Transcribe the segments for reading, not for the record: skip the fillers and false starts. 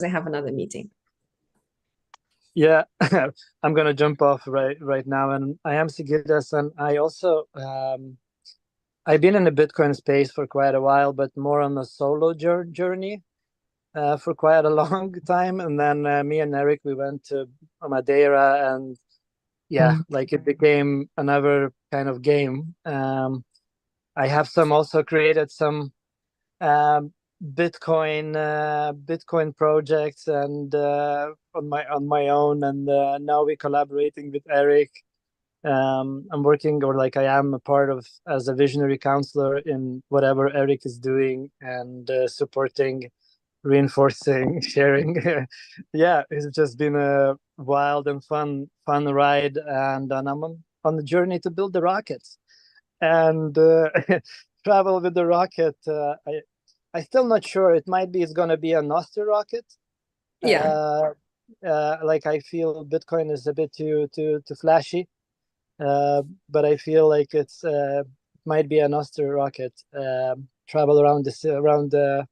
I have another meeting. Yeah, I'm gonna jump off right now, and I am Sigitas, and I also I've been in the Bitcoin space for quite a while, but more on a solo journey for quite a long time. And then me and Eric, we went to Madeira, and yeah, like it became another kind of game. I have also created some um, Bitcoin projects and on my own, and now we're collaborating with Eric. I'm working, or like I am a part of, as a visionary counselor in whatever Eric is doing, and supporting, reinforcing, sharing. Yeah, it's just been a wild and fun ride, and I'm on the journey to build the rockets and travel with the rocket. I still not sure. It's gonna be a Noster rocket. Yeah. Like I feel Bitcoin is a bit too flashy. But I feel like it might be an Oster rocket. Travel around the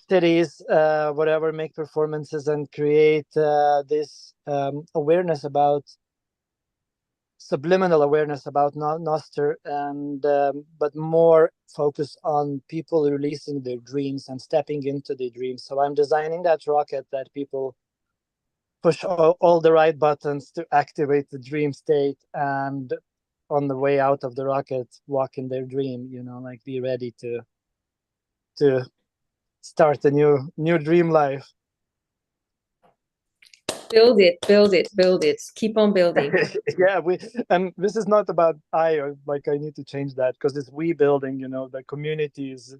cities, whatever, make performances and create this awareness about subliminal awareness about Noster, and but more focus on people releasing their dreams and stepping into their dreams. So I'm designing that rocket that people push all the right buttons to activate the dream state, and on the way out of the rocket walk in their dream, like be ready to start a new dream life. Build it, build it, build it. Keep on building. Yeah, and this is not about I need to change that, because it's we building, the community is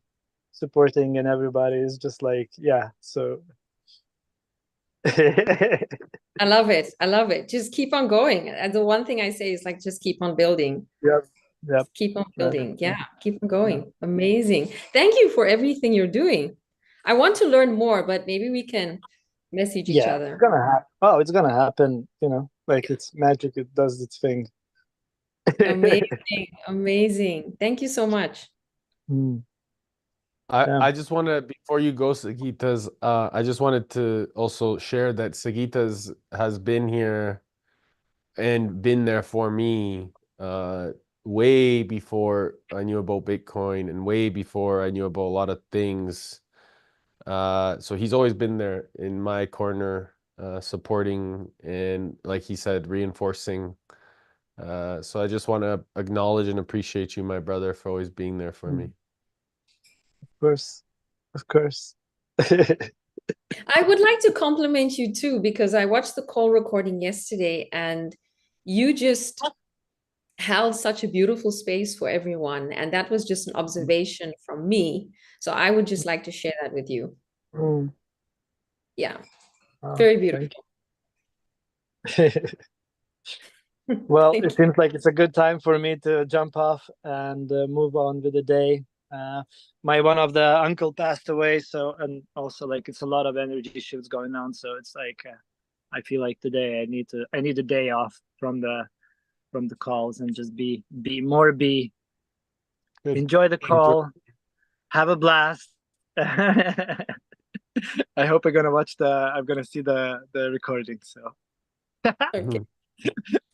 supporting, and everybody is just like, yeah, so I love it. I love it. Just keep on going. And the one thing I say is like, just keep on building. Yep. Keep on building. Yeah, keep on going. Amazing. Thank you for everything you're doing. I want to learn more, but maybe we can message each Yeah, other. it's gonna happen. Oh, it's gonna happen, like it's magic, it does its thing. Amazing. Amazing. Thank you so much. Yeah. I just want to, before you go, Sagitas, I just wanted to also share that Sagitas has been here and been there for me way before I knew about Bitcoin and way before I knew about a lot of things. So he's always been there in my corner, supporting and, like he said, reinforcing. So I just want to acknowledge and appreciate you, my brother, for always being there for me. Of course. I would like to compliment you too, because I watched the call recording yesterday and you just held such a beautiful space for everyone. And that was just an observation from me. So I would just like to share that with you. Yeah, very beautiful. Well, it seems like it's a good time for me to jump off and move on with the day. One of the uncle passed away, so, and also like it's a lot of energy shifts going on. So it's like I feel like today I need a day off from the calls, and just be enjoy the call, have a blast. I hope I'm gonna see the recording. So Okay.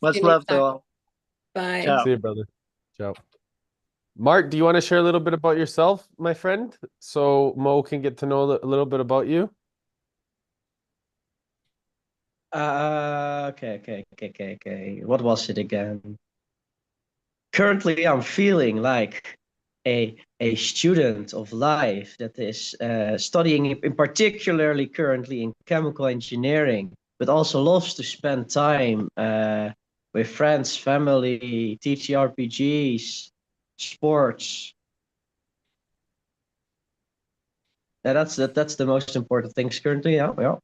much love to all. Bye. Ciao. See you, brother. Ciao. Mark, do you want to share a little bit about yourself, my friend, so Mo can get to know a little bit about you? Okay. What was it again? Currently, I'm feeling like a student of life that is studying, in particularly currently in chemical engineering, but also loves to spend time with friends, family, TTRPGs, sports. That's the most important things currently. Yeah.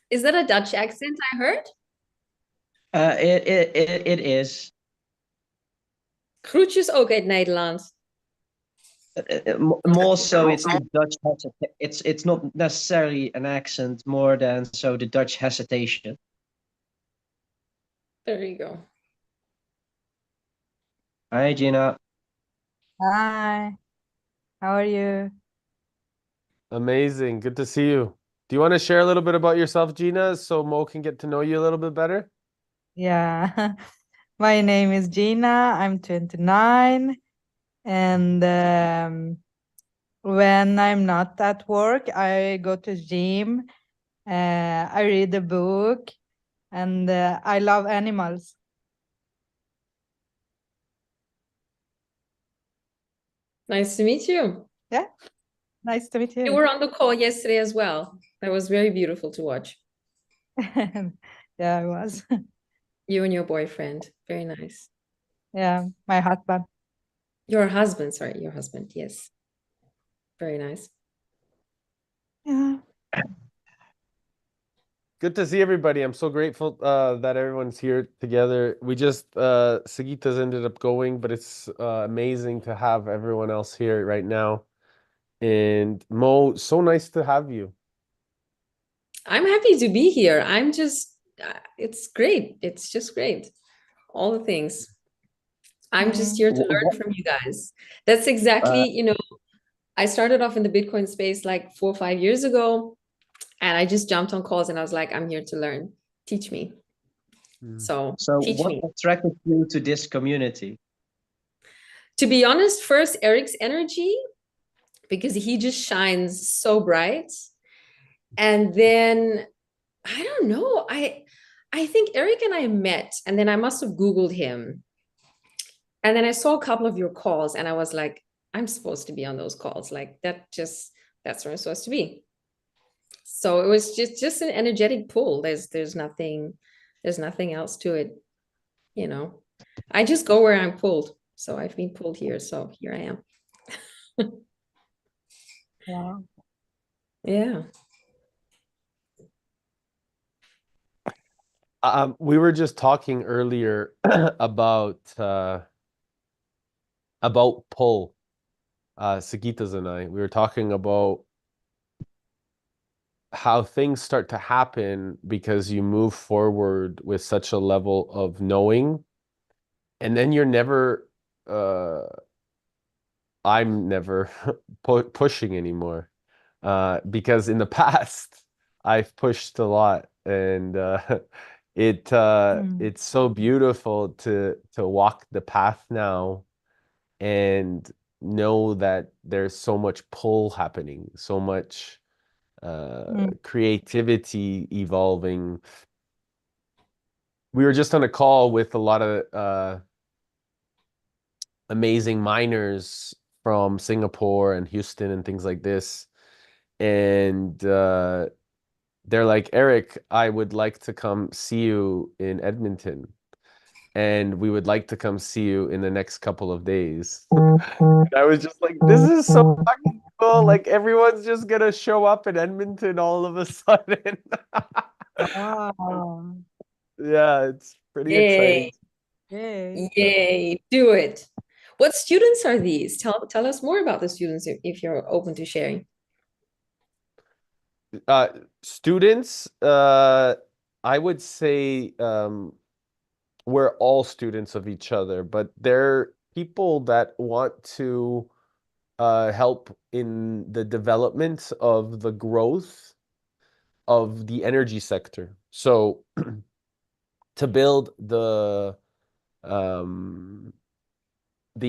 Is that a Dutch accent I heard? It is. Groetjes ook uit Nederland. More so, it's the Dutch it's not necessarily an accent, more than so the Dutch hesitation. There you go. Hi, Gina. Hi. How are you? Amazing. Good to see you. Do you want to share a little bit about yourself, Gina, so Mo can get to know you a little bit better? Yeah. My name is Gina. I'm 29. And when I'm not at work, I go to gym. I read a book, and I love animals. Nice to meet you. Yeah. Nice to meet You you. were on the call yesterday as well. That was very beautiful to watch. Yeah, I was. You and your boyfriend. Very nice. Yeah, my husband. Your husband, sorry, your husband. Yes. Very nice. Yeah. Good to see everybody. I'm so grateful that everyone's here together. We just Sagita's ended up going, but it's amazing to have everyone else here right now. And Mo, so nice to have you. I'm happy to be here. I'm just, it's great. It's just great. All the things. I'm just here to learn from you guys. That's exactly, you know, I started off in the Bitcoin space like 4 or 5 years ago, and I just jumped on calls and I was like, I'm here to learn. Teach me. So teach what me. attracted you to this community? To be honest, first Eric's energy, because he just shines so bright. And then I don't know. I think Eric and I met, and then I must have Googled him. And then I saw a couple of your calls, and I was like, I'm supposed to be on those calls. Like that's where I'm supposed to be. So it was just an energetic pull. There's nothing else to it, you know. I just go where I'm pulled. So I've been pulled here, so here I am. Wow. Yeah. We were just talking earlier about pull. Sagitas and I. We were talking about how things start to happen because you move forward with such a level of knowing, and then you're never I'm never pushing anymore, because in the past I've pushed a lot, and it's so beautiful to walk the path now and know that there's so much pull happening, so much creativity evolving. We were just on a call with a lot of amazing miners from Singapore and Houston and things like this. And they're like, Eric, I would like to come see you in Edmonton. And we would like to come see you in the next couple of days. And I was just like, this is so fucking cool. Like everyone's just gonna show up in Edmonton all of a sudden. Wow. Yeah, it's pretty Yay. exciting. Yay. Yay. Do it. What students are these? Tell us more about the students if you're open to sharing. Students, I would say we're all students of each other, but they're people that want to help in the development of the growth of the energy sector. So to build the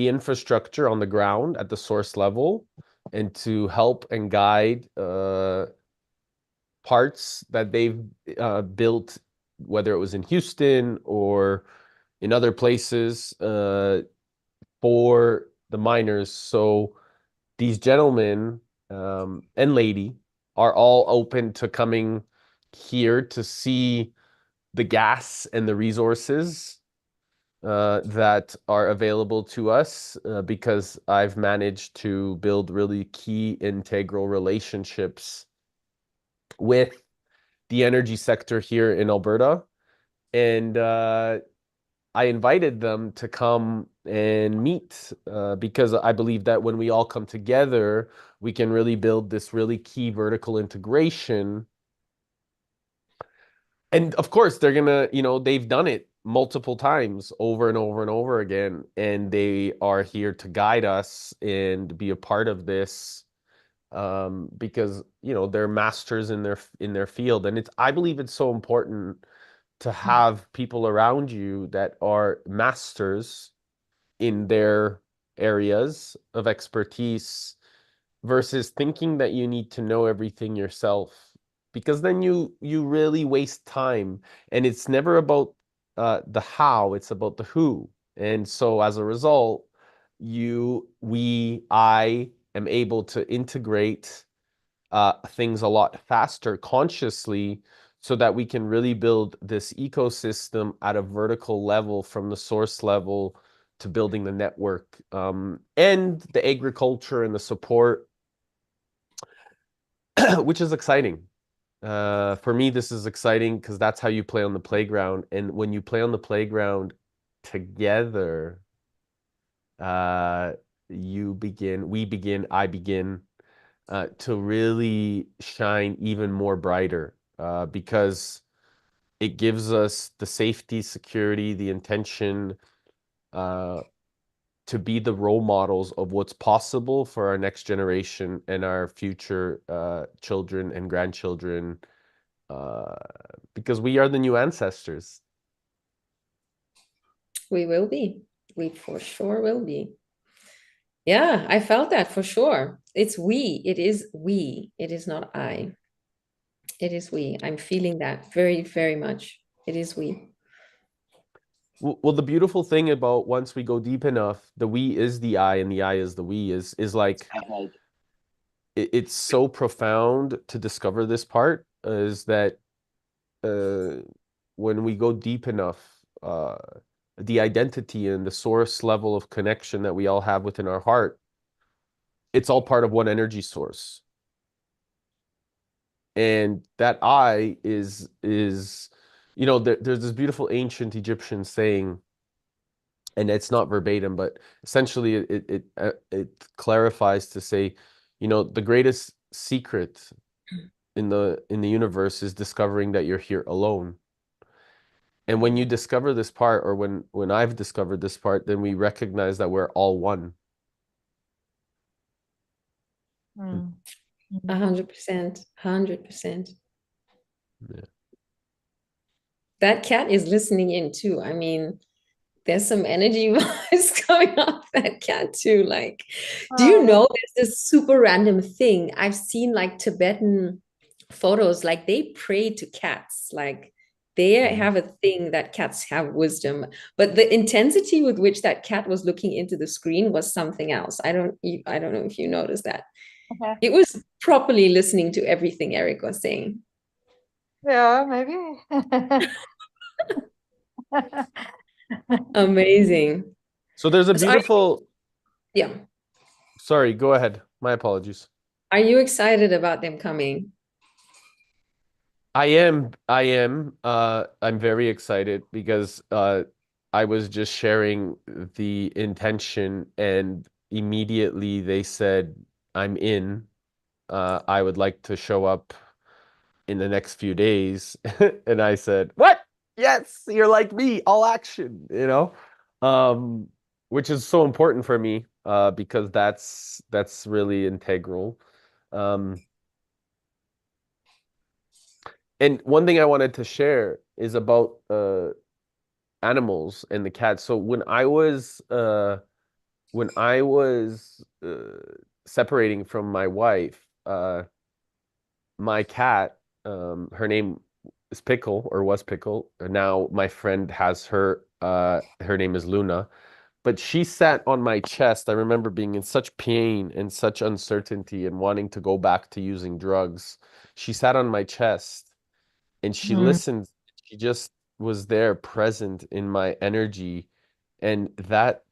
infrastructure on the ground at the source level, and to help and guide parts that they've built, whether it was in Houston or in other places, for the miners. So these gentlemen and lady are all open to coming here to see the gas and the resources that are available to us, because I've managed to build really key integral relationships with the energy sector here in Alberta. And I invited them to come and meet, because I believe that when we all come together, we can really build this really key vertical integration. And of course, they're gonna, they've done it multiple times over and over and over again, and they are here to guide us and be a part of this because they're masters in their field, and I believe it's so important to have people around you that are masters in their areas of expertise versus thinking that you need to know everything yourself, because then you really waste time, and it's never about the how, it's about the who. And so as a result, I am able to integrate things a lot faster consciously, so that we can really build this ecosystem at a vertical level, from the source level to building the network, and the agriculture and the support, which is exciting. For me, this is exciting because that's how you play on the playground. And when you play on the playground together, I begin to really shine even more brighter, because it gives us the safety, security, the intention, to be the role models of what's possible for our next generation and our future children and grandchildren, because we are the new ancestors. We will be. We for sure will be. Yeah, I felt that for sure. It's we. It is we. It is not I. It is we. I'm feeling that very, very much. It is we. Well, the beautiful thing about once we go deep enough, the we is the I and the I is the we is like it's so profound to discover this part, is that when we go deep enough, the identity and the source level of connection that we all have within our heart, it's all part of one energy source. And that I is there's this beautiful ancient Egyptian saying, and it's not verbatim, but essentially it clarifies to say, the greatest secret in the universe is discovering that you're here alone. And when you discover this part, or when I've discovered this part, then we recognize that we're all one. 100%. 100%. Yeah. That cat is listening in too. I mean, there's some energy vibes coming off that cat too. Like, do you know there's this super random thing? I've seen like Tibetan photos, like they pray to cats. Like they have a thing that cats have wisdom, but the intensity with which that cat was looking into the screen was something else. I don't know if you noticed that. Okay. It was properly listening to everything Eric was saying. Yeah, maybe. Amazing. So there's a beautiful... Yeah. Sorry, go ahead. My apologies. Are you excited about them coming? I am. I'm very excited because I was just sharing the intention, and immediately they said, I'm in. I would like to show up in the next few days. And I said, what? Yes, you're like me, all action, which is so important for me, because that's really integral. And one thing I wanted to share is about animals and the cats. So when I was separating from my wife, my cat, her name is Pickle, or was Pickle. And now my friend has her. Her name is Luna. But she sat on my chest. I remember being in such pain and such uncertainty and wanting to go back to using drugs. She sat on my chest and she listened. She just was there, present in my energy. And that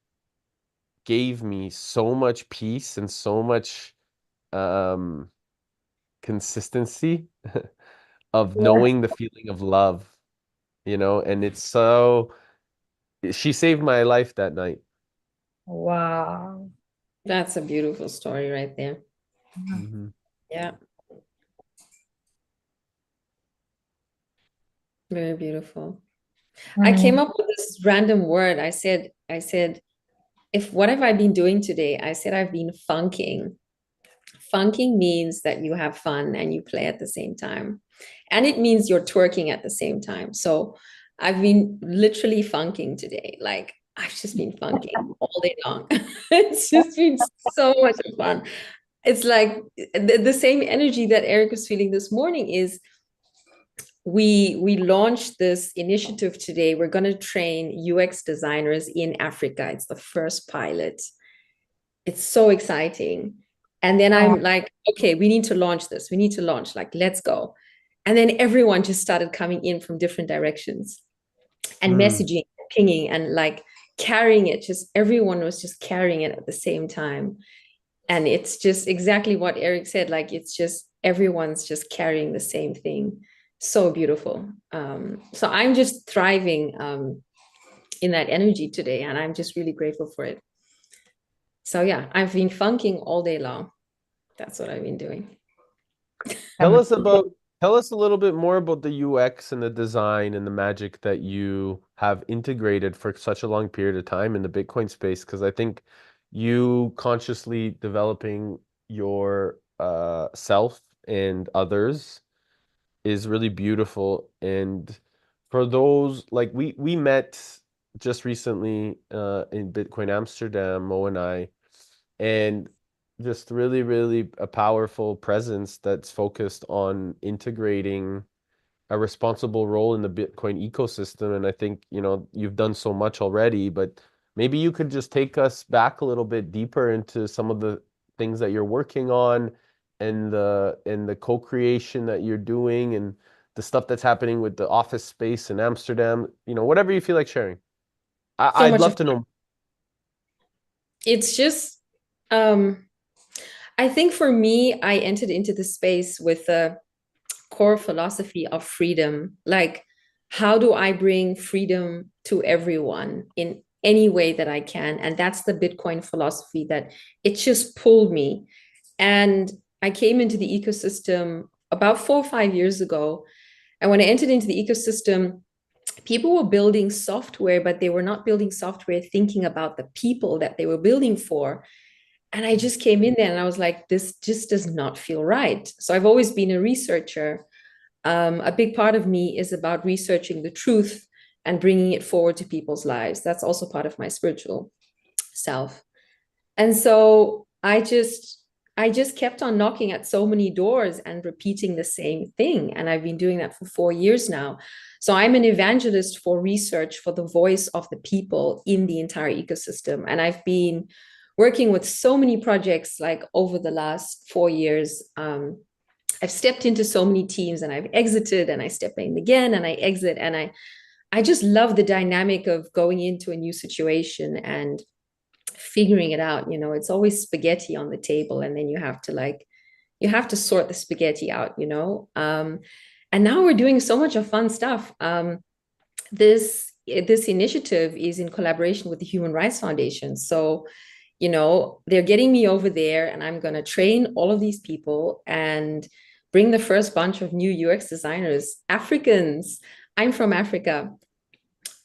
gave me so much peace and so much consistency of knowing the feeling of love, and it's so... She saved my life that night. Wow. That's a beautiful story right there. Mm-hmm. Yeah. Very beautiful. I came up with this random word. I said, what have I been doing today? I said, I've been funking. funking means that you have fun and you play at the same time. And it means you're twerking at the same time. So I've been literally funking today. Like I've just been funking all day long. It's just been so much fun. It's like the same energy that Eric was feeling this morning is we launched this initiative today. We're going to train UX designers in Africa. It's the first pilot. It's so exciting. And then I'm like, okay, we need to launch this. We need to launch, like, let's go. And then everyone just started coming in from different directions and messaging, pinging, and like carrying it. Just everyone was just carrying it at the same time. And it's just exactly what Eric said. Like, it's just everyone's just carrying the same thing. So beautiful. So I'm just thriving in that energy today, and I'm just really grateful for it. So yeah, I've been funking all day long. That's what I've been doing. Tell us a little bit more about the UX and the design and the magic that you have integrated for such a long period of time in the Bitcoin space, because I think you consciously developing your self and others is really beautiful. And for those, like we met just recently in Bitcoin Amsterdam, Mo and I, and just really, really a powerful presence that's focused on integrating a responsible role in the Bitcoin ecosystem. And I think, you know, you've done so much already, but maybe you could just take us back a little bit deeper into some of the things that you're working on and the co-creation that you're doing and the stuff that's happening with the office space in Amsterdam, you know, whatever you feel like sharing. I'd love to know. It's just, I think for me, I entered into the space with a core philosophy of freedom. Like, how do I bring freedom to everyone in any way that I can? And that's the Bitcoin philosophy that it just pulled me. And I came into the ecosystem about 4 or 5 years ago. And when I entered into the ecosystem, people were building software, but they were not building software thinking about the people that they were building for. And I just came in there and I was like, this just does not feel right. So I've always been a researcher. A big part of me is about researching the truth and bringing it forward to people's lives. That's also part of my spiritual self. And so I just kept on knocking at so many doors and repeating the same thing. And I've been doing that for 4 years now. So I'm an evangelist for research for the voice of the people in the entire ecosystem. And I've been working with so many projects like over the last 4 years. I've stepped into so many teams and I've exited and I step in again and I exit. And I just love the dynamic of going into a new situation and figuring it out. You know, it's always spaghetti on the table and then you have to sort the spaghetti out, you know. And now we're doing so much of fun stuff. This initiative is in collaboration with the Human Rights Foundation. So, you know, they're getting me over there and I'm going to train all of these people and bring the first bunch of new UX designers, Africans. I'm from Africa,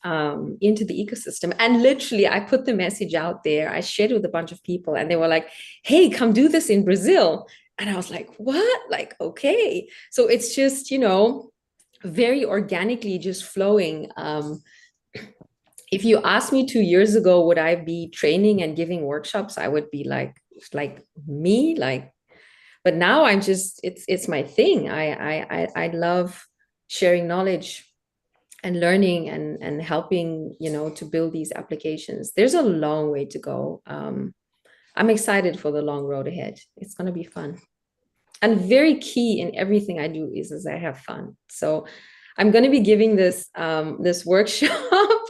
into the ecosystem. And literally, I put the message out there. I shared it with a bunch of people and they were like, hey, come do this in Brazil. And I was like, what? Like, okay. So it's just, you know, very organically just flowing. If you asked me 2 years ago, would I be training and giving workshops? I would be like me, like, but now I'm just, it's my thing. I love sharing knowledge and learning and helping, you know, to build these applications. There's a long way to go. I'm excited for the long road ahead. It's going to be fun. And very key in everything I do is I have fun. So I'm going to be giving this this workshop.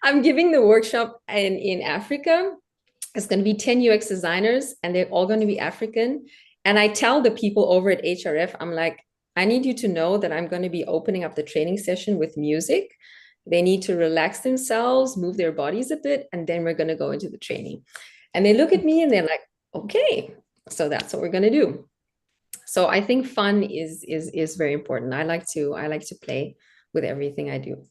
I'm giving the workshop in Africa. It's going to be 10 UX designers and they're all going to be African. And I tell the people over at HRF, I'm like, I need you to know that I'm going to be opening up the training session with music. They need to relax themselves, move their bodies a bit, and then we're going to go into the training. And they look at me and they're like, okay, so that's what we're going to do. So I think fun is very important. I like to play with everything I do.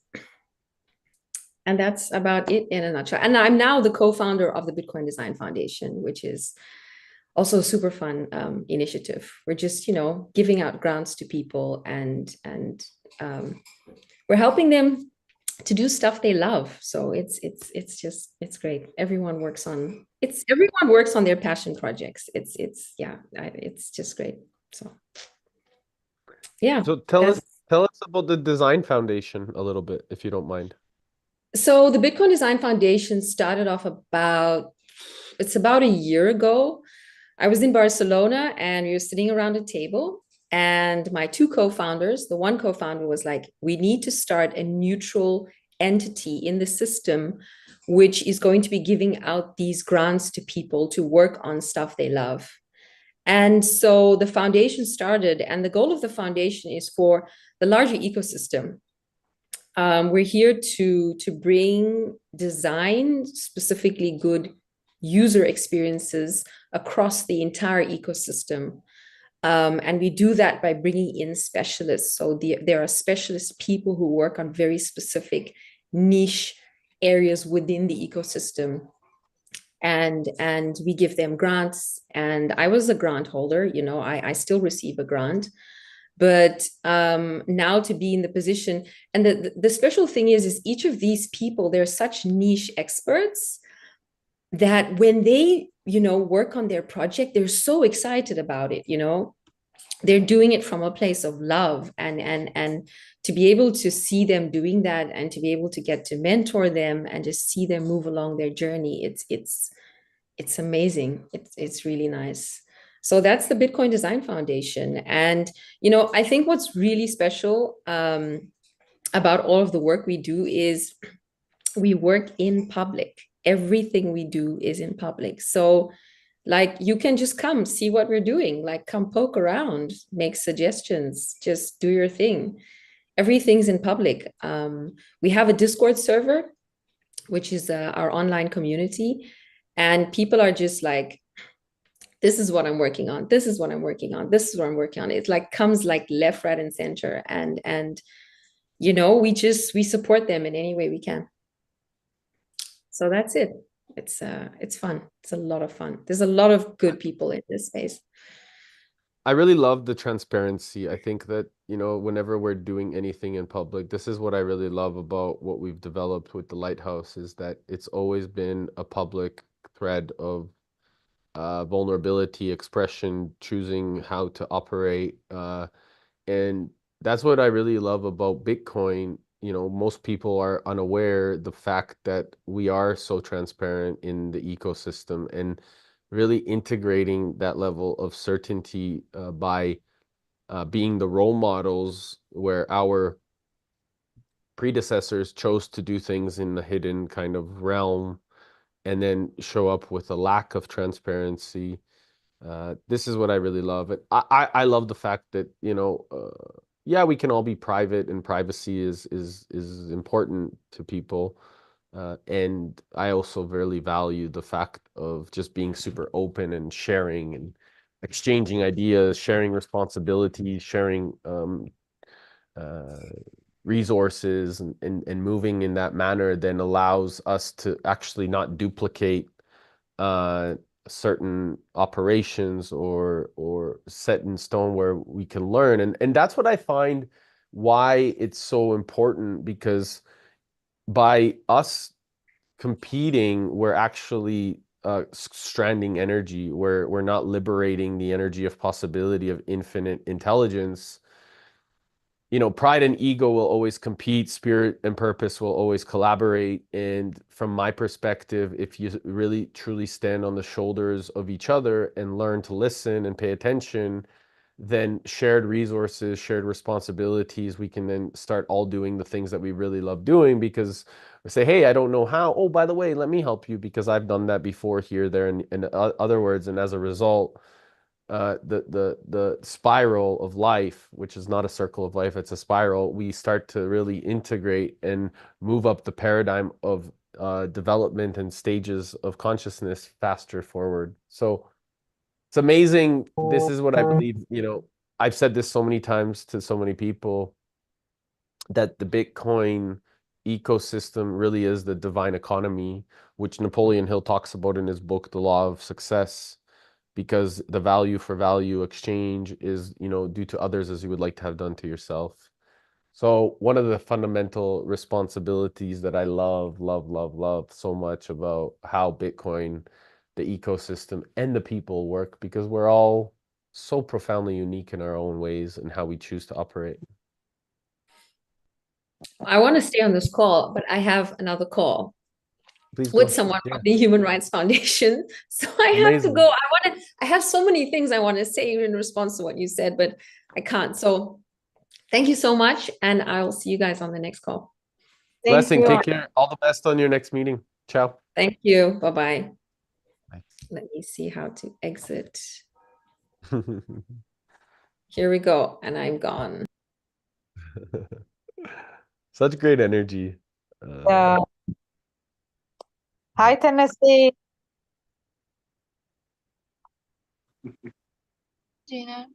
And that's about it in a nutshell. And I'm now the co-founder of the Bitcoin Design Foundation, which is also a super fun initiative. We're just, giving out grants to people and we're helping them to do stuff they love. So it's great. Everyone works on their passion projects. It's just great. So yeah. So tell us about the Design Foundation a little bit, if you don't mind. So the Bitcoin Design Foundation started off it's about a year ago. I was in Barcelona and we were sitting around a table, and my two co-founders, the one co-founder was like, we need to start a neutral entity in the system, which is going to be giving out these grants to people to work on stuff they love. And so the foundation started, and the goal of the foundation is for the larger ecosystem. We're here to bring design, specifically good user experiences across the entire ecosystem. And we do that by bringing in specialists. So there are specialist people who work on very specific niche areas within the ecosystem. And we give them grants. And I was a grant holder, I still receive a grant. But now to be in the position, and the special thing is each of these people, they're such niche experts that when they, work on their project, they're so excited about it, they're doing it from a place of love, and to be able to see them doing that and to be able to get to mentor them and just see them move along their journey, it's amazing. It's really nice. So that's the Bitcoin Design Foundation. And, I think what's really special about all of the work we do is we work in public. Everything we do is in public. So like, you can just come see what we're doing, like come poke around, make suggestions, just do your thing. Everything's in public. We have a Discord server, which is our online community. And people are just like, this is what I'm working on. This is what I'm working on. This is what I'm working on. It like comes like left, right, and center. And we support them in any way we can. So that's it. It's fun. It's a lot of fun. There's a lot of good people in this space. I really love the transparency. I think that, whenever we're doing anything in public, this is what I really love about what we've developed with the Lighthouse, is that it's always been a public thread of vulnerability, expression, choosing how to operate. And that's what I really love about Bitcoin. Most people are unaware the fact that we are so transparent in the ecosystem, and really integrating that level of certainty by being the role models where our predecessors chose to do things in the hidden kind of realm and then show up with a lack of transparency. This is what I really love. And I love the fact that, yeah, we can all be private, and privacy is important to people. And I also really value the fact of just being super open and sharing and exchanging ideas, sharing responsibilities, sharing resources, and moving in that manner then allows us to actually not duplicate certain operations or set in stone, where we can learn. And that's what I find why it's so important, because by us competing, we're actually stranding energy, where we're not liberating the energy of possibility of infinite intelligence. Pride and ego will always compete, spirit and purpose will always collaborate. And from my perspective, if you really truly stand on the shoulders of each other and learn to listen and pay attention, then shared resources, shared responsibilities, we can then start all doing the things that we really love doing, because we say, hey, I don't know how. Oh, by the way, let me help you, because I've done that before here, there, and in other words. And as a result, the spiral of life, which is not a circle of life, it's a spiral, we start to really integrate and move up the paradigm of development and stages of consciousness faster forward. So it's amazing. This is what I believe. I've said this so many times to so many people, that the Bitcoin ecosystem really is the divine economy, which Napoleon Hill talks about in his book, The Law of Success. because the value for value exchange is, you know, do to others as you would like to have done to yourself. So one of the fundamental responsibilities that I love so much about how Bitcoin, the ecosystem, and the people work, because we're all so profoundly unique in our own ways and how we choose to operate. I want to stay on this call, but I have another call. Please with go. someone Yeah. from the Human Rights Foundation. So I have to Amazing. go. I have so many things I want to say in response to what you said, but I can't. So thank you so much. And I will see you guys on the next call. Blessing. Take care. All the best on your next meeting. Ciao. Thank you. Bye-bye. Bye. Let me see how to exit. Here we go. And I'm gone. Such great energy. Yeah. Hi, Tennessee. Gina,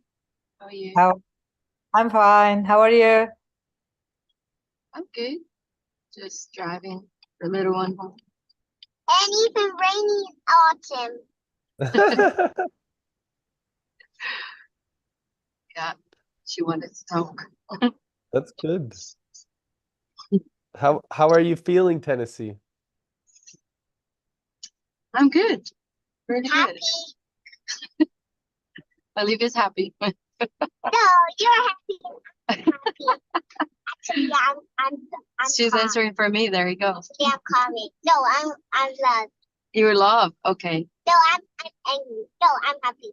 how are you? I'm fine. How are you? I'm good. Just driving the little one home. And even rainy autumn. Yeah, she wanted to talk. That's good. How are you feeling, Tennessee? I'm good. Really Happy. good. Olivia's happy. No, you're happy. I'm happy. Actually, I'm She's calm. answering for me. There you go. Actually, I'm calming. No, I'm love. You're love. Okay, No, I'm angry. No, I'm happy.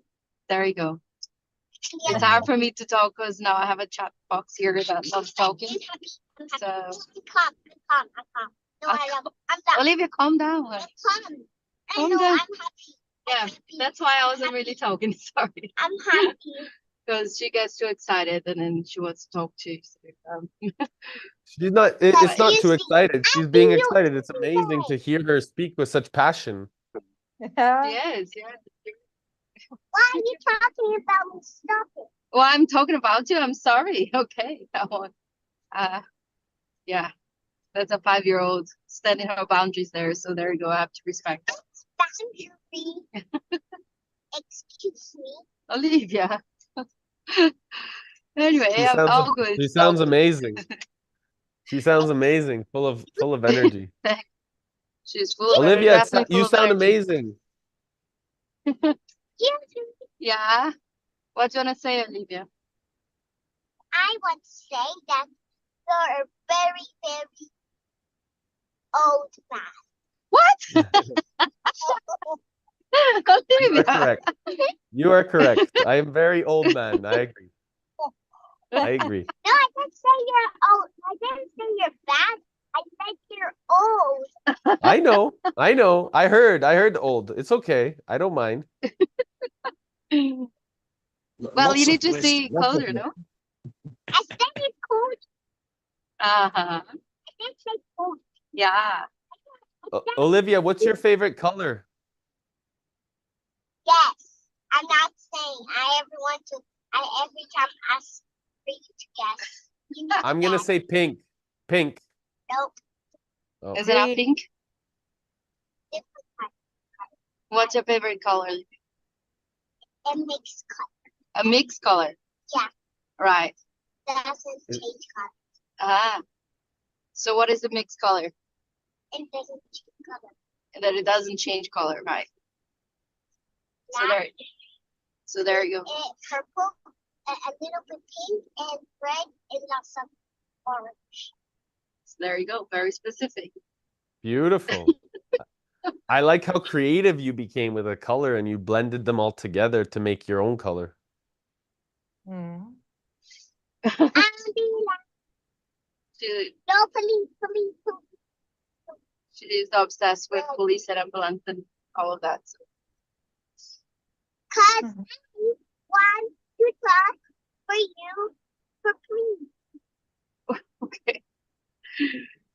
there you go. Actually, It's hard for me to talk because now I have a chat box here that loves talking. I'm happy. I'm happy. So, I'm calm. I'm calm. No, I'm done. Olivia, calm down. I'm calm. I Calm know. down. I'm happy. Yeah, I'm happy. that's why I wasn't really talking. Sorry. I'm happy. Because she gets too excited and then she wants to talk to you. So, She's not, But it's not you too see, excited. She's I being see you excited. It's amazing today. to hear her speak with such passion. Yeah. yes, yeah. Why are you talking about me? Stop it. Well, I'm talking about you. I'm sorry. Okay. Yeah, that's a 5-year-old standing her boundaries there. So there you go. I have to respect. Boundary. Excuse me. Olivia. Anyway, She I'm sounds, all good. she sounds amazing. She sounds amazing, full of energy. She's full. Olivia, Definitely you full of sound energy. amazing. Yeah. What do you want to say, Olivia? I want to say that you're a very, very old man. What? You are Olivia. correct. You are correct. I am very old man. I agree. I agree. No, I didn't say you're old. I didn't say you're bad. I said you're old. I know. I know. I heard old. It's okay. I don't mind. Well, you need to see color, no? I said it's cold. Uh-huh. I didn't say cold. Yeah. Olivia, what's your favorite color? Yes. I'm not saying I every time ask for you to guess. You know I'm gonna that. say pink. Pink. Nope. Oh. Is it not pink? Different type. What's your favorite color? It makes color. A mixed color. Yeah. Right. Doesn't change color. Ah. So what is the mixed color? It doesn't change color. And that it doesn't change color, right? Not So there you go. purple, a little bit pink, and red, and not some orange. So there you go. Very specific. Beautiful. I like how creative you became with a color and you blended them all together to make your own color. Mm. She, No, police. she's obsessed with police and ambulance and all of that. So. Cause I want to talk for you for free. Okay.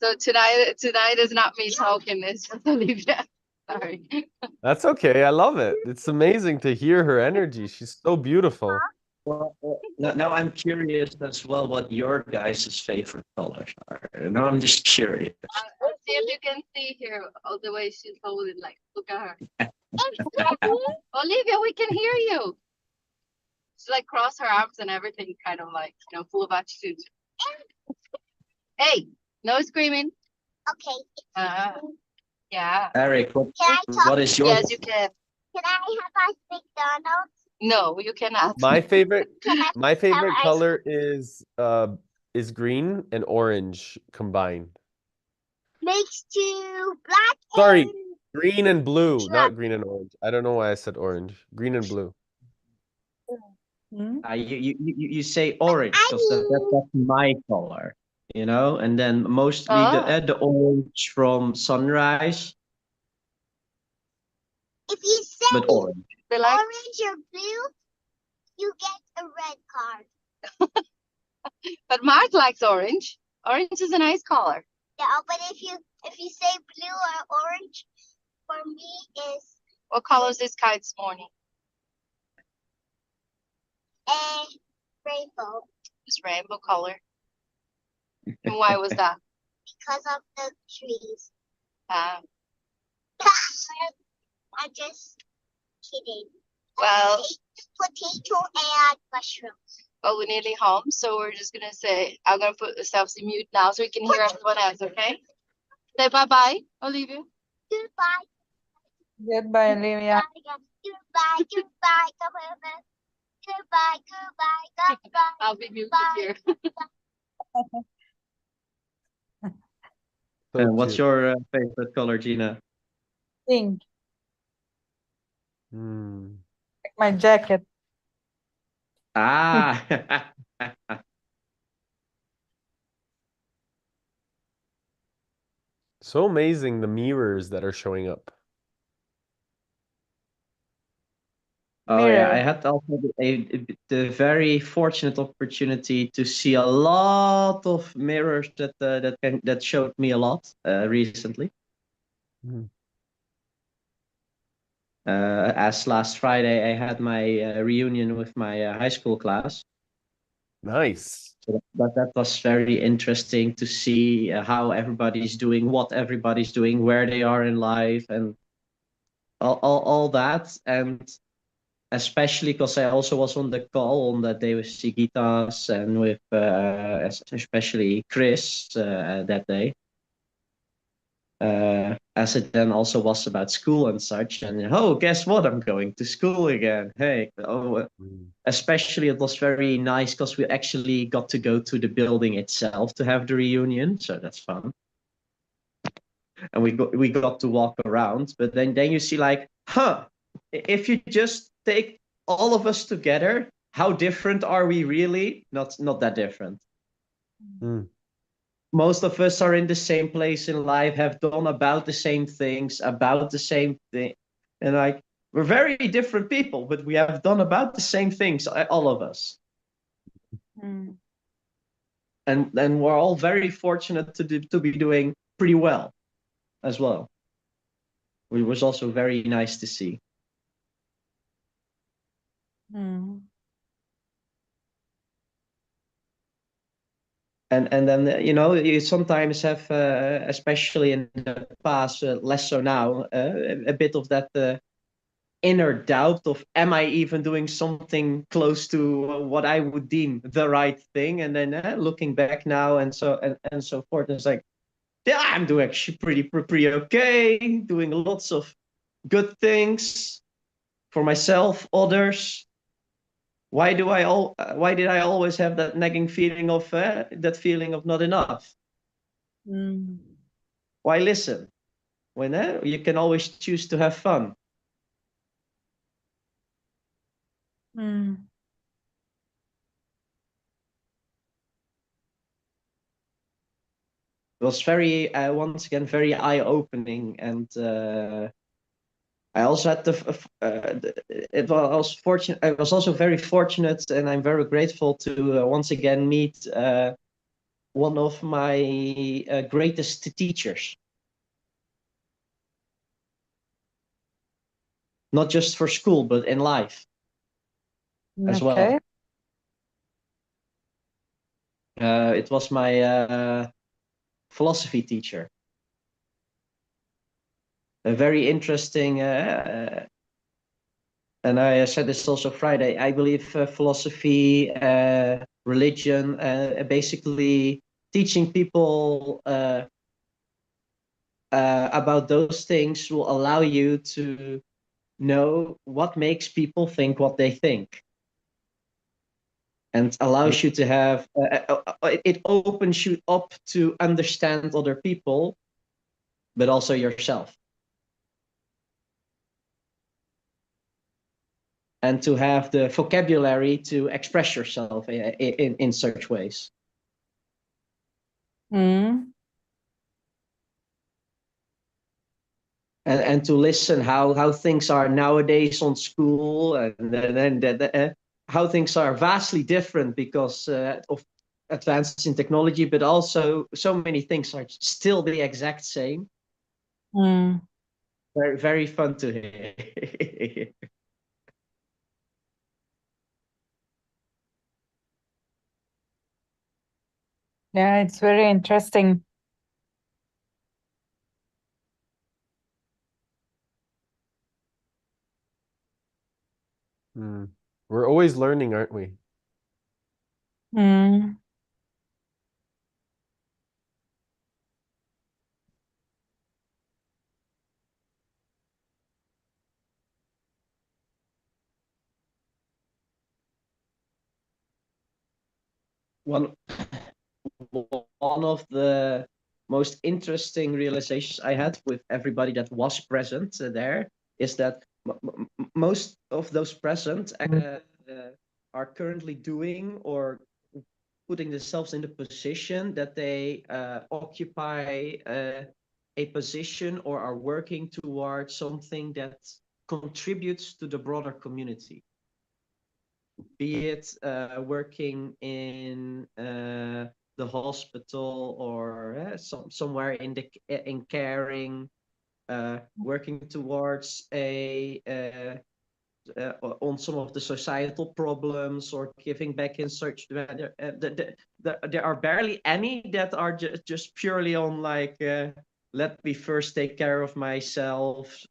So tonight is not me talking. It's just Olivia. Sorry. That's okay. I love it. It's amazing to hear her energy. She's so beautiful. Well, now I'm curious as well what your guys' favorite colors are. Now I'm just curious. See if you can see here all the way she's holding. Like, look at her. Olivia, we can hear you. She like crossed her arms and everything, kind of like, full of attitude. Hey, no screaming. Okay. Yeah. Eric, Can I talk? what is your Yes, you can. Can I have ice McDonald's? No, you cannot. My favorite Can I my favorite have ice- color is green and orange combined. Makes two black Sorry, and green and blue, Sure. not green and orange. I don't know why I said orange. Green and blue. Hmm? you say orange because that's my color, and then mostly the orange from sunrise, if you say but orange. They like orange or blue, you get a red card. But Mark likes orange. Orange is a nice color. Yeah, but if you say blue or orange, for me is What color is this sky this morning? a rainbow It's rainbow color. And why was that? because of the trees. Uh, I'm just kidding. Well- Potato and mushrooms. well, we're nearly home, so we're just gonna say, I'm gonna put ourselves in mute now so we can hear everyone else, okay? Say bye-bye, Olivia. Goodbye. Goodbye, Olivia. Goodbye. Goodbye. Goodbye. Goodbye. I'll be muted Bye. here. So What's cute. your favorite color, Gina? Pink, Hmm. like my jacket. Ah, So amazing the mirrors that are showing up. oh yeah, I Mirror. had also the very fortunate opportunity to see a lot of mirrors that showed me a lot recently. Mhm. As last Friday I had my reunion with my high school class. Nice. So that was very interesting to see how everybody's doing, what everybody's doing, where they are in life, and all that. And especially because I also was on the call on that day with Sigitas and with especially Chris that day. As it then also was about school and such. And guess what? I'm going to school again. Hey, especially it was very nice because we actually got to go to the building itself to have the reunion, so that's fun. And we got to walk around, but then you see like, if you just take all of us together, how different are we really? Not that different. Mm. Most of us are in the same place in life, have done about the same things, about the same thing, and like we're very different people, but we have done about the same things, all of us. Mm. And we're all very fortunate to be doing pretty well as well. It was also very nice to see. Mm. And then you sometimes have, especially in the past, less so now, a bit of that inner doubt of, am I even doing something close to what I would deem the right thing? And then looking back now and so forth, it's like, yeah, I'm doing actually pretty okay, doing lots of good things for myself, others. Why did I always have that nagging feeling of not enough? Mm. Why listen when you can always choose to have fun? Mm. It was very once again very eye-opening, and I also had it was fortunate. I was also very fortunate, and I'm very grateful to once again meet one of my greatest teachers. Not just for school, but in life as Okay. well. It was my philosophy teacher. A very interesting and I said this also Friday, I believe philosophy, religion, basically teaching people about those things will allow you to know what makes people think what they think, and allows you to have it opens you up to understand other people, but also yourself, and to have the vocabulary to express yourself in such ways. Mm. And to listen how things are nowadays on school, and then how things are vastly different because of advances in technology, but also so many things are still the exact same. Mm. Very, very fun to hear. Yeah, it's very interesting. We're always learning, aren't we? Mm. One of the most interesting realizations I had with everybody that was present there is that most of those present are currently doing or putting themselves in the position that they occupy a position or are working towards something that contributes to the broader community. Be it working in the hospital, or somewhere in caring, working towards on some of the societal problems, or giving back in search. There are barely any that are just purely on like, let me first take care of myself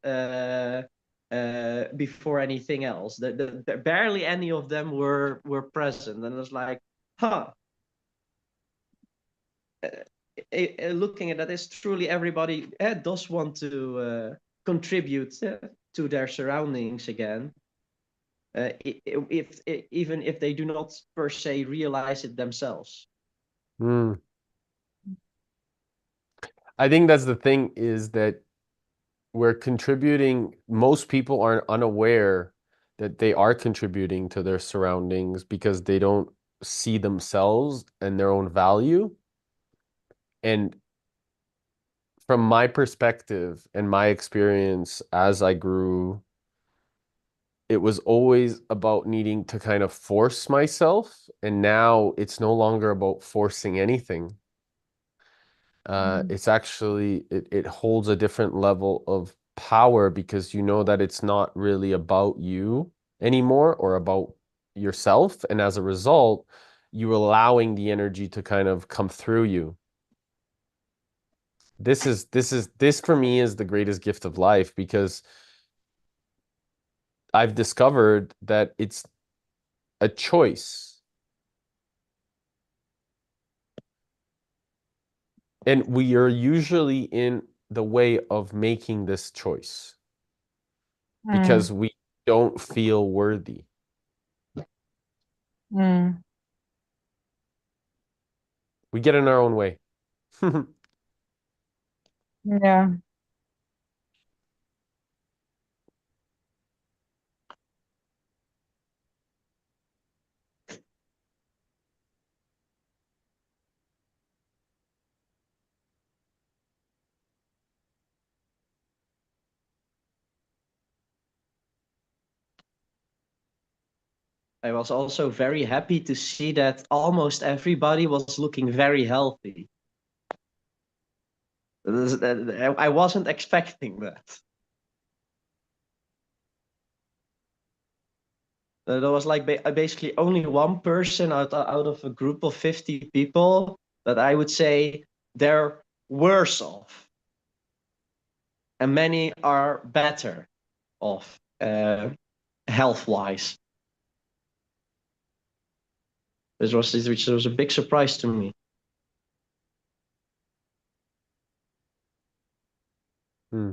before anything else. Barely any of them were present, and it was like, huh. Looking at that, is truly everybody does want to contribute to their surroundings again. Even if they do not per se realize it themselves. I think that's the thing, is that we're contributing. Most people are unaware that they are contributing to their surroundings because they don't see themselves and their own value. And from my perspective and my experience as I grew, it was always about needing to kind of force myself. And now it's no longer about forcing anything. It's actually, it holds a different level of power, because you know that it's not really about you anymore or about yourself. And as a result, you're allowing the energy to kind of come through you. This for me is the greatest gift of life, because I've discovered that it's a choice. And we are usually in the way of making this choice because we don't feel worthy. We get in our own way. Yeah. I was also very happy to see that almost everybody was looking very healthy. I wasn't expecting that. There was like basically only one person out of a group of 50 people that I would say they're worse off, and many are better off. health-wise. Which was a big surprise to me. Hmm.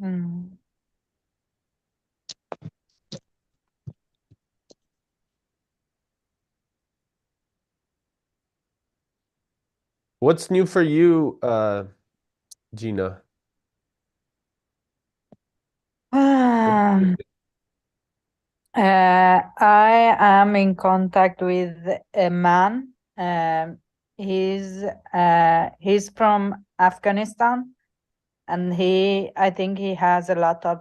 Mm. What's new for you, Gina? I am in contact with a man. He's from Afghanistan, and I think he has a lot of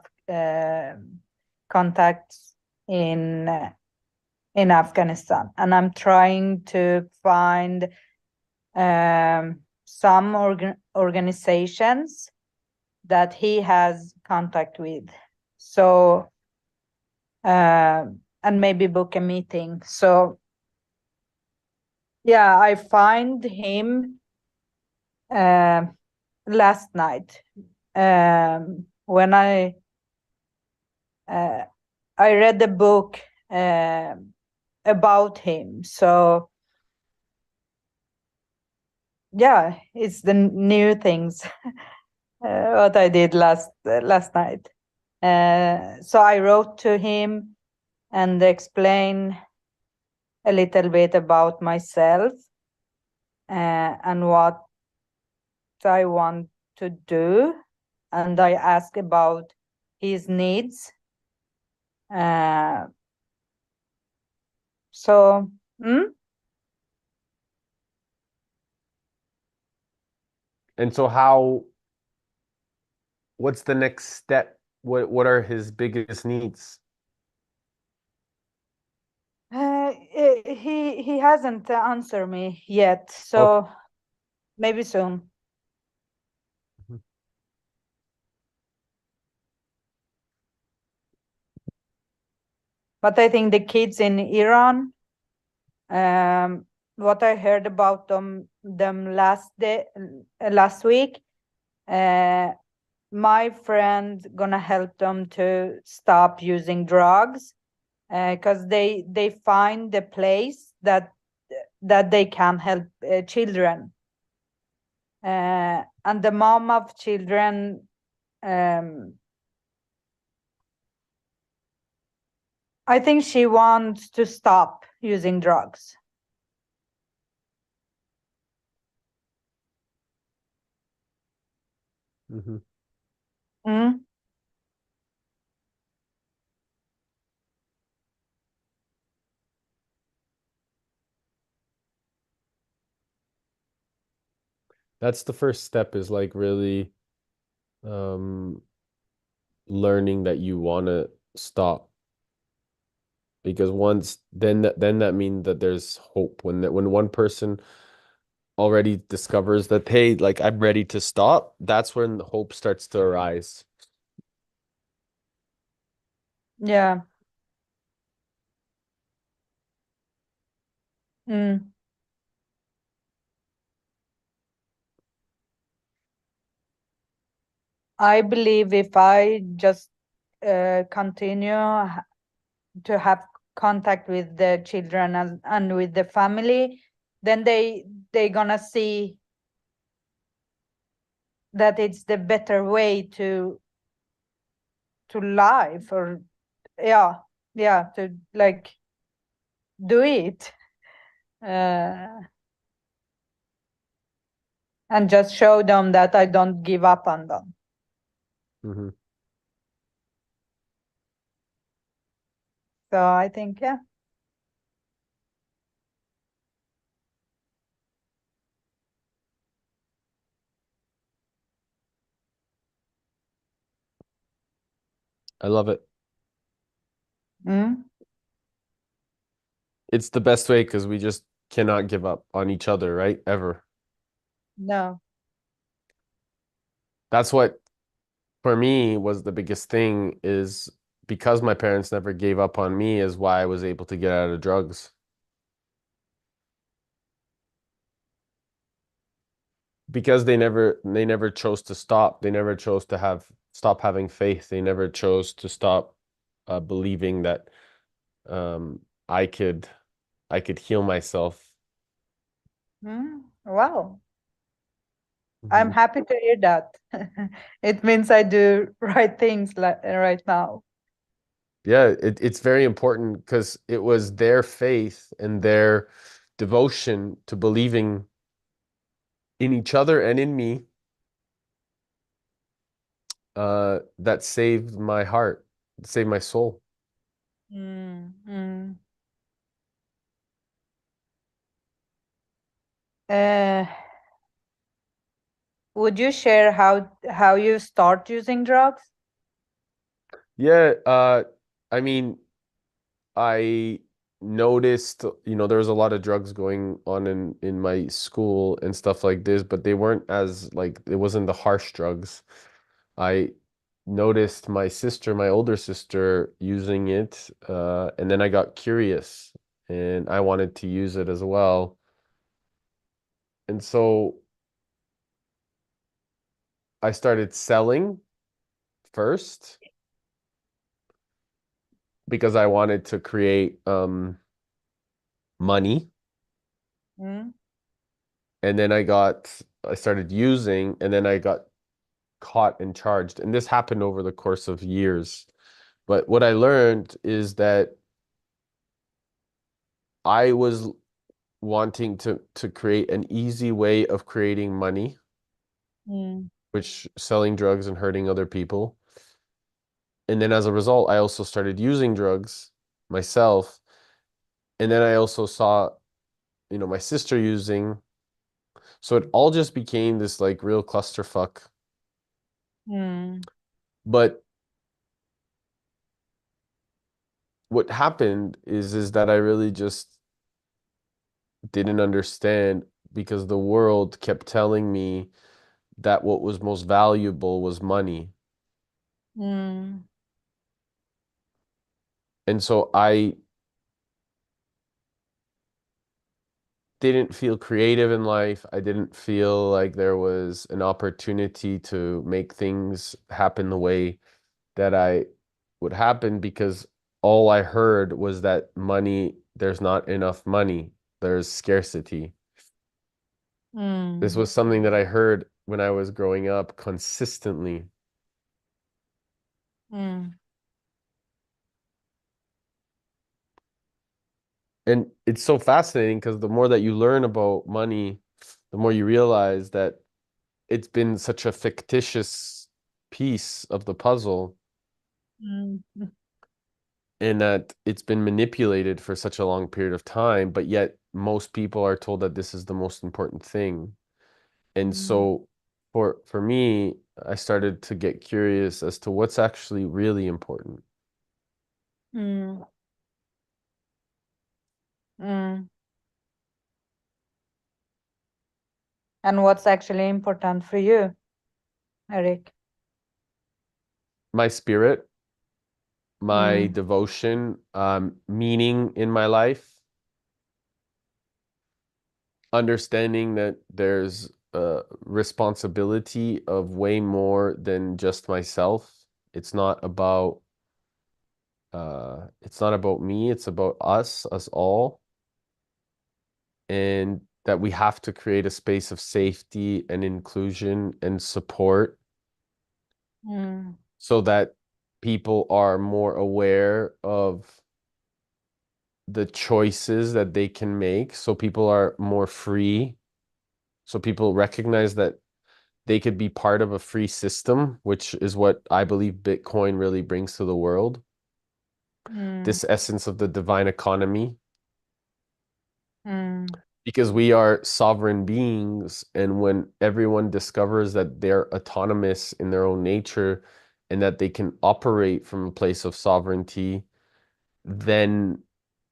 contacts in Afghanistan, and I'm trying to find some organizations that he has contact with. So and maybe book a meeting. So yeah, I find him last night when I read the book about him. So yeah, it's the new things what I did last night. So I wrote to him and explain a little bit about myself and what I want to do, and I ask about his needs. So, And so what's the next step? What are his biggest needs? he hasn't answered me yet, so maybe soon. But I think the kids in Iran, what I heard about them last week, my friend gonna help them to stop using drugs, because they find a place that they can help children, and the mom of children, I think she wants to stop using drugs. That's the first step, is like really learning that you want to stop, because once then that means that there's hope. When one person already discovers that, hey, like, I'm ready to stop, that's when the hope starts to arise. Yeah. I believe if I just continue to have contact with the children and with the family, then they gonna see that it's the better way to live, or yeah, to like do it, and just show them that I don't give up on them. So I think, yeah. I love it. Mm? It's the best way, because we just cannot give up on each other, right? Ever. No. That's what, for me, was the biggest thing, is because my parents never gave up on me, is why I was able to get out of drugs. because they never chose to stop. They never chose to stop having faith. They never chose to stop believing that I could heal myself. Wow. I'm happy to hear that. It means I do right things right now. Yeah, it's very important because it was their faith and their devotion to believing in each other and in me that saved my heart, saved my soul. Would you share how you start using drugs? Yeah, I mean, I noticed, there was a lot of drugs going on in my school and stuff like this, but they weren't as like it wasn't the harsh drugs. I noticed my older sister using it, and then I got curious and I wanted to use it as well. And so I started selling first because I wanted to create money. And then I started using, and then I got caught and charged. And this happened over the course of years. But what I learned is that I was wanting to create an easy way of creating money, which selling drugs and hurting other people. And then as a result, I also started using drugs myself. And then I also saw, my sister using. So it all just became this like real clusterfuck. But what happened is that I really just didn't understand because the world kept telling me that what was most valuable was money. And so I didn't feel creative in life. I didn't feel like there was an opportunity to make things happen the way that I would happen because all I heard was that there's not enough money. There's scarcity. This was something that I heard when I was growing up consistently. And it's so fascinating because the more that you learn about money, the more you realize that it's been such a fictitious piece of the puzzle and that it's been manipulated for such a long period of time, but yet most people are told that this is the most important thing. And so for me, I started to get curious as to what's actually really important. Mm. And what's actually important for you, Eric? My spirit, my devotion, meaning in my life, understanding that there's a responsibility of way more than just myself. It's not about me, it's about us all. And that we have to create a space of safety and inclusion and support so that people are more aware of the choices that they can make, so people are more free, so people recognize that they could be part of a free system, which is what I believe Bitcoin really brings to the world. This essence of the divine economy. Because we are sovereign beings, and when everyone discovers that they're autonomous in their own nature and that they can operate from a place of sovereignty, then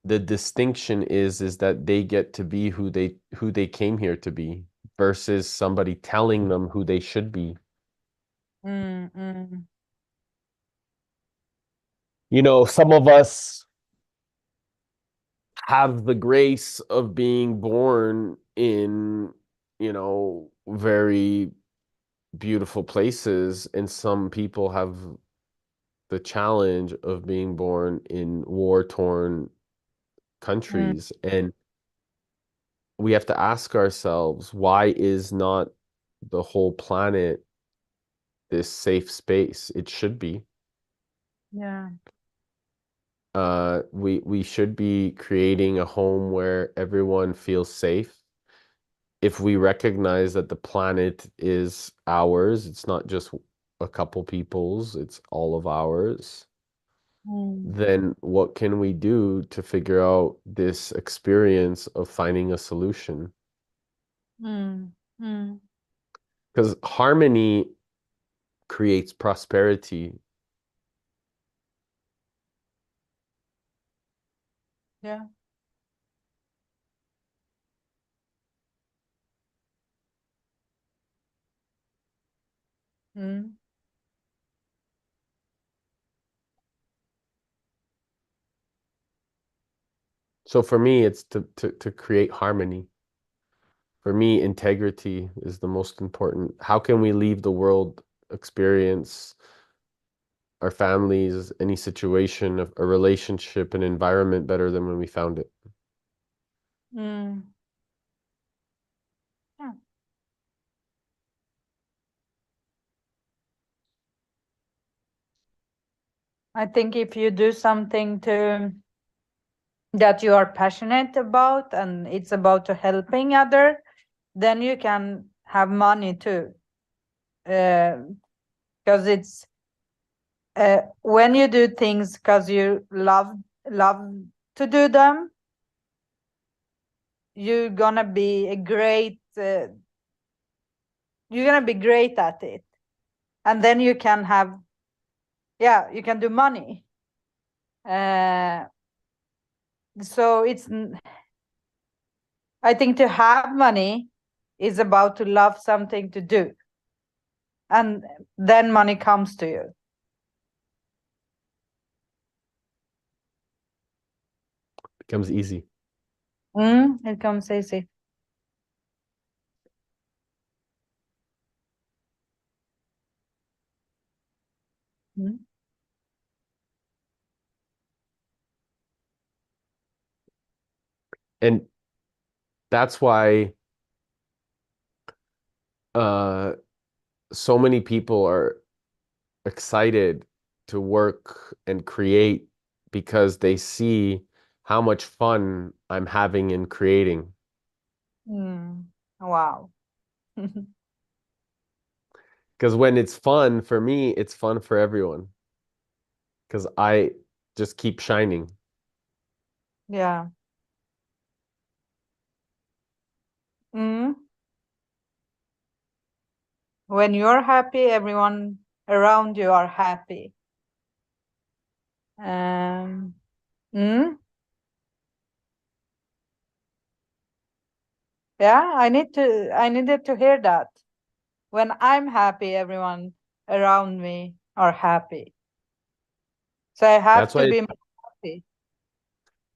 the distinction is that they get to be who they came here to be versus somebody telling them who they should be. Some of us have the grace of being born in, very beautiful places, and some people have the challenge of being born in war-torn countries. And we have to ask ourselves, why is not the whole planet this safe space? It should be. Yeah. We should be creating a home where everyone feels safe. If we recognize that the planet is ours, it's not just a couple people's, it's all of ours, then what can we do to figure out this experience of finding a solution? Because harmony creates prosperity. Yeah. So for me, it's to create harmony. For me, integrity is the most important. How can we leave the world experience, our families, any situation, a relationship, an environment better than when we found it? Yeah. I think if you do something that you are passionate about and it's about to helping other, then you can have money too. Because it's when you do things because you love to do them, you're gonna be great at it, and then you can have, you can do money. So I think to have money is about to love something to do, and then money comes to you. Becomes easy. It comes easy. And that's why so many people are excited to work and create because they see how much fun I'm having in creating. Wow. Because when it's fun for me, it's fun for everyone. Because I just keep shining. Yeah. When you're happy, everyone around you are happy. Yeah, I needed to hear that. When I'm happy, everyone around me are happy. So I have to be happy.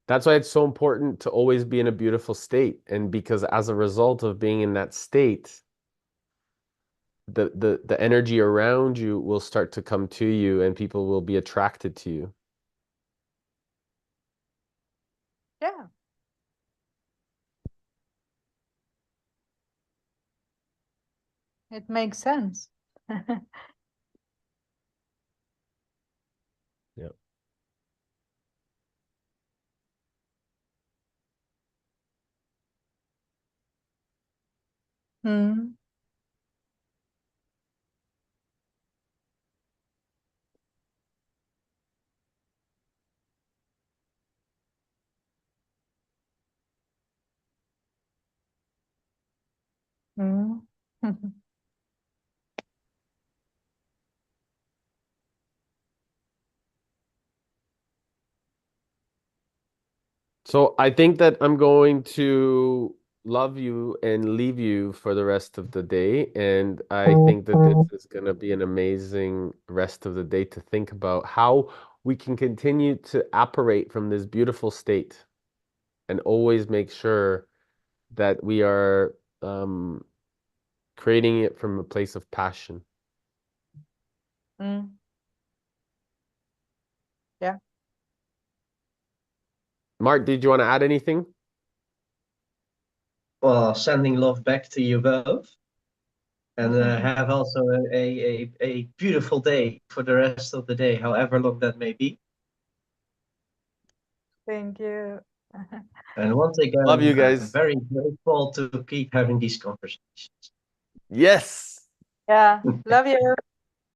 That's why it's so important to always be in a beautiful state. And because as a result of being in that state, the energy around you will start to come to you and people will be attracted to you. Yeah. It makes sense. Yeah. So I think that I'm going to love you and leave you for the rest of the day. And I think that this is going to be an amazing rest of the day to think about how we can continue to operate from this beautiful state and always make sure that we are creating it from a place of passion. Mm. Yeah. Mark, did you want to add anything? Well, sending love back to you both. And have also a beautiful day for the rest of the day, however long that may be. Thank you. And once again, Love you I'm guys. very grateful to keep having these conversations. Yes. Yeah, love you.